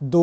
2